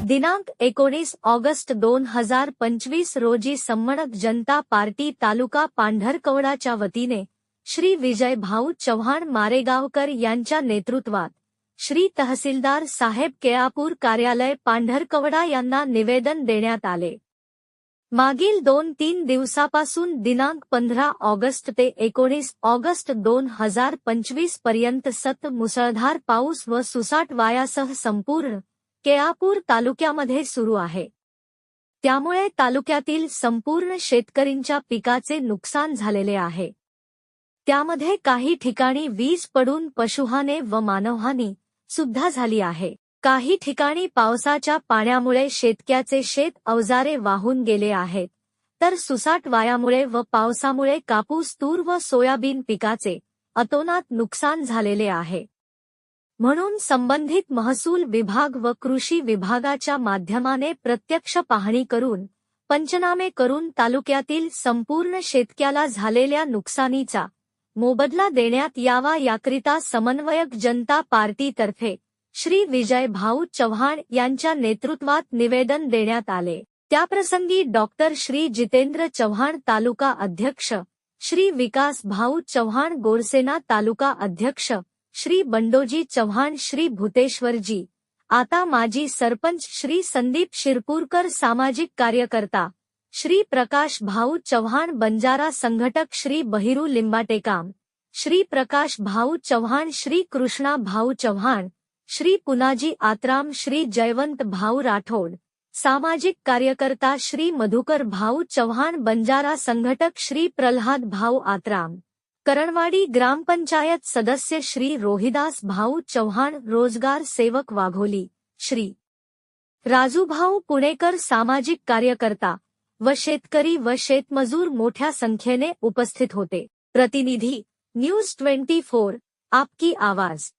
दिनांक 19 ऑगस्ट 2025 रोजी संमणक जनता पार्टी तालुका पांढरकवडाच्या वतीने श्री विजय भाऊ चव्हाण मारेगावकर यांच्या नेतृत्वात श्री तहसीलदार साहेब केळापूर कार्यालय पांढरकवडा यांना निवेदन देण्यात आले। मागील 2-3 दिवसापासून दिनांक 15 ऑगस्ट ते 19 ऑगस्ट 2025 पर्यंत मुसळधार पाऊस व सुसाट वाऱ्यासह संपूर्ण केळापूर तालुक्यामध्ये सुरू आहे। त्यामुळे तालुक्यातील संपूर्ण शेतकऱ्यांच्या पिकाचे नुकसान झालेले आहे। त्यामध्ये काही ठिकाणी वीज पडून पशुहानी व मानवहानी सुद्धा झाली आहे। काही ठिकाणी पावसाच्या पाण्यामुळे शेतकऱ्याचे शेत अवजारे वाहून गेले आहेत, तर सुसाट वाऱ्यामुळे व पावसामुळे कापूस, तूर व सोयाबीन पिकाचे अतोनात नुकसान झालेले आहे। म्हणून संबंधित महसूल विभाग व कृषी विभागाच्या माध्यमाने प्रत्यक्ष पाहणी करून पंचनामे करून तालुक्यातील संपूर्ण शेतकऱ्याला झालेल्या नुकसानीचा मोबदला देण्यात यावा याकरिता समन्वयक जनता पार्टीतर्फे श्री विजय भाऊ चव्हाण यांच्या नेतृत्वात निवेदन देण्यात आले। त्याप्रसंगी डॉक्टर श्री जितेंद्र चव्हाण तालुका अध्यक्ष, श्री विकास भाऊ चव्हाण गोरसेना तालुका अध्यक्ष, श्री बंडोजी चव्हाण, श्री भूतेश्वरजी आता माजी सरपंच, श्री संदीप शिरपूरकर सामाजिक कार्यकर्ता, श्री प्रकाश भाऊ चव्हाण बंजारा संघटक, श्री बहिरू लिंबाटेकाम, श्री प्रकाश भाऊ चव्हाण, श्री कृष्णा भाऊ चव्हाण, श्री पुनाजी आत्राम, श्री जयवंत भाऊ राठोड सामाजिक कार्यकर्ता, श्री मधुकर भाऊ चव्हाण बंजारा संघटक, श्री प्रल्हाद भाऊ आत्राम करणवाडी ग्रामपंचायत सदस्य, श्री रोहिदास भाऊ चव्हाण रोजगार सेवक वाघोली, श्री राजूभाऊ पुणेकर सामाजिक कार्यकर्ता व शेतकरी व शेतमजूर मोठ्या संख्येने उपस्थित होते। प्रतिनिधी न्यूज 24 आपकी आवाज।